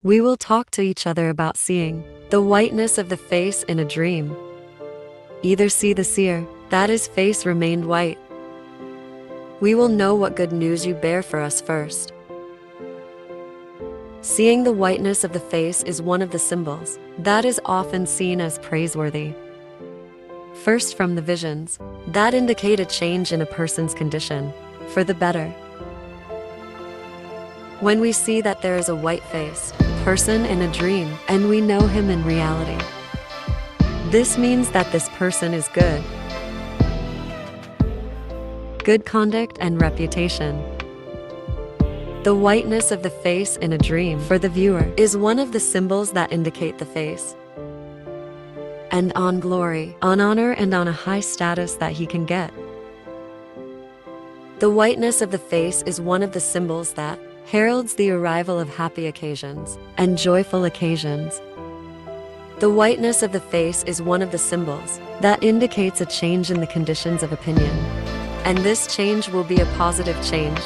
We will talk to each other about seeing the whiteness of the face in a dream. Either see the seer, that his face remained white. We will know what good news you bear for us first. Seeing the whiteness of the face is one of the symbols that is often seen as praiseworthy. First, from the visions that indicate a change in a person's condition for the better. When we see that there is a white-faced person in a dream and we know him in reality, this means that this person is good. Good conduct and reputation. The whiteness of the face in a dream for the viewer is one of the symbols that indicate the face and on glory, on honor, and on a high status that he can get. The whiteness of the face is one of the symbols that heralds the arrival of happy occasions and joyful occasions. The whiteness of the face is one of the symbols that indicates a change in the conditions of opinion, and this change will be a positive change.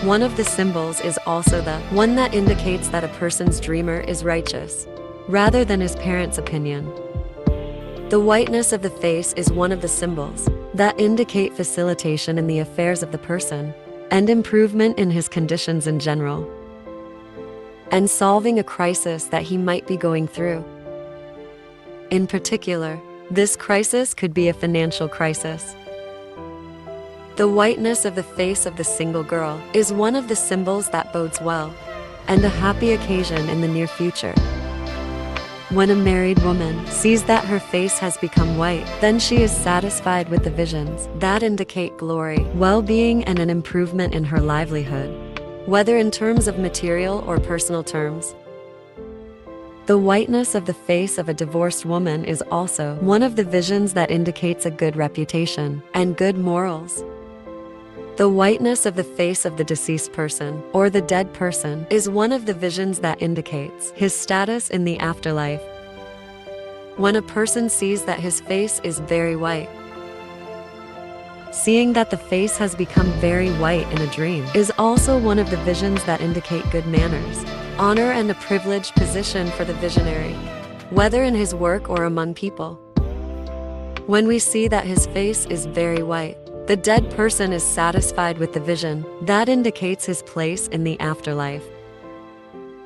One of the symbols is also the one that indicates that a person's dreamer is righteous, rather than his parents' opinion. The whiteness of the face is one of the symbols that indicate facilitation in the affairs of the person and improvement in his conditions in general, and solving a crisis that he might be going through. In particular, this crisis could be a financial crisis. The whiteness of the face of the single girl is one of the symbols that bodes well and a happy occasion in the near future. When a married woman sees that her face has become white, then she is satisfied with the visions that indicate glory, well-being, and an improvement in her livelihood, whether in terms of material or personal terms. The whiteness of the face of a divorced woman is also one of the visions that indicates a good reputation and good morals. The whiteness of the face of the deceased person or the dead person is one of the visions that indicates his status in the afterlife. When a person sees that his face is very white, seeing that the face has become very white in a dream is also one of the visions that indicate good manners, honor, and a privileged position for the visionary, whether in his work or among people. When we see that his face is very white, the dead person is satisfied with the vision that indicates his place in the afterlife.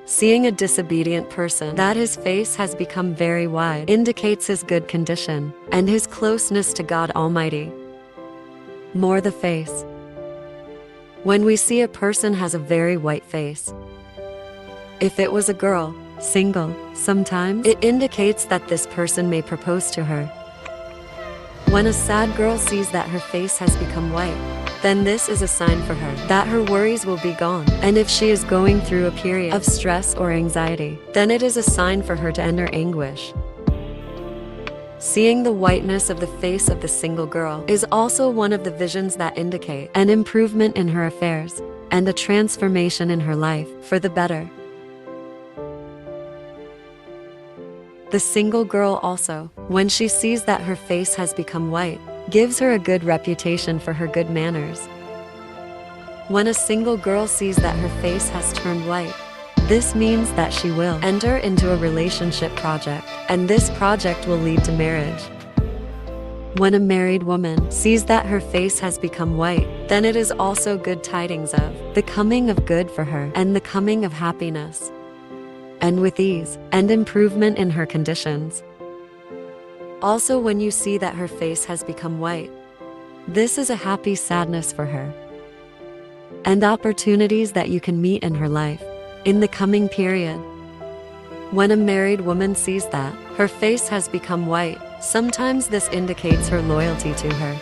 Seeing a disobedient person that his face has become very white indicates his good condition and his closeness to God Almighty. More the face. When we see a person has a very white face, if it was a girl, single, sometimes it indicates that this person may propose to her. When a sad girl sees that her face has become white, then this is a sign for her that her worries will be gone. And if she is going through a period of stress or anxiety, then it is a sign for her to enter anguish. Seeing the whiteness of the face of the single girl is also one of the visions that indicate an improvement in her affairs and a transformation in her life for the better. The single girl also, when she sees that her face has become white, gives her a good reputation for her good manners. When a single girl sees that her face has turned white, this means that she will enter into a relationship project, and this project will lead to marriage. When a married woman sees that her face has become white, then it is also good tidings of the coming of good for her and the coming of happiness, and with ease and improvement in her conditions. Also, when you see that her face has become white, this is a happy sadness for her and opportunities that you can meet in her life in the coming period. When a married woman sees that her face has become white, sometimes this indicates her loyalty to her.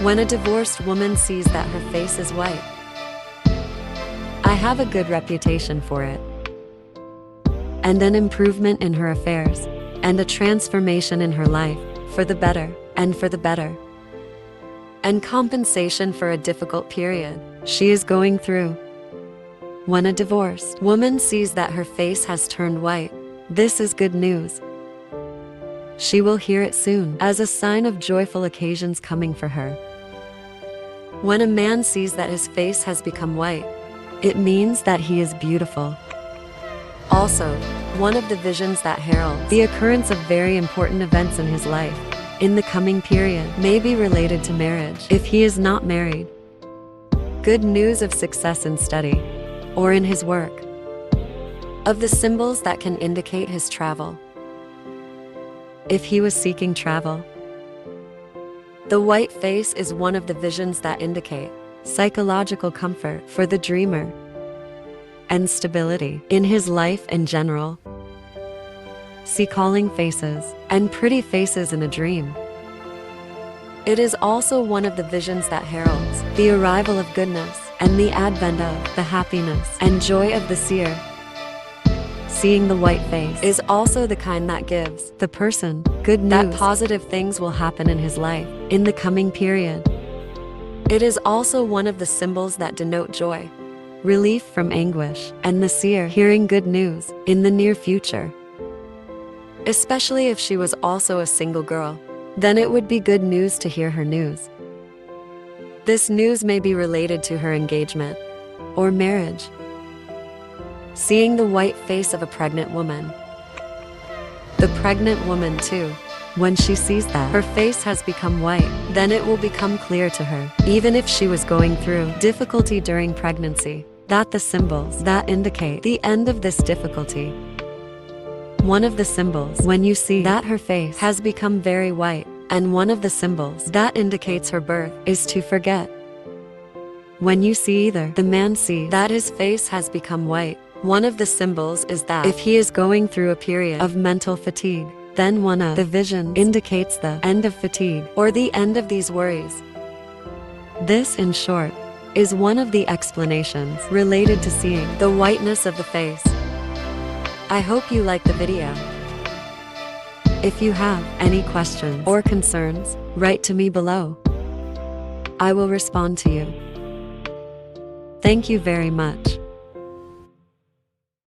When a divorced woman sees that her face is white, I have a good reputation for it, and an improvement in her affairs, and a transformation in her life for the better and for the better, and compensation for a difficult period she is going through. When a divorced woman sees that her face has turned white, this is good news. She will hear it soon as a sign of joyful occasions coming for her. When a man sees that his face has become white, it means that he is beautiful Also, one of the visions that heralds the occurrence of very important events in his life in the coming period may be related to marriage if he is not married. Good news of success in study or in his work. Of the symbols that can indicate his travel. If he was seeking travel, the white face is one of the visions that indicate psychological comfort for the dreamer and stability in his life in general. See calling faces and pretty faces in a dream. It is also one of the visions that heralds the arrival of goodness and the advent of the happiness and joy of the seer. Seeing the white face is also the kind that gives the person good news that positive things will happen in his life in the coming period. It is also one of the symbols that denote joy, relief from anguish, and the seer hearing good news in the near future. Especially if she was also a single girl, then it would be good news to hear her news. This news may be related to her engagement or marriage. Seeing the white face of a pregnant woman. The pregnant woman too, when she sees that her face has become white, then it will become clear to her, even if she was going through difficulty during pregnancy, that the symbols that indicate the end of this difficulty. One of the symbols when you see that her face has become very white, and one of the symbols that indicates her birth is to forget. When you see either, the man sees that his face has become white. One of the symbols is that if he is going through a period of mental fatigue, then one of the visions indicates the end of fatigue or the end of these worries. This, in short, is one of the explanations related to seeing the whiteness of the face. I hope you like the video. If you have any questions or concerns, write to me below. I will respond to you. Thank you very much.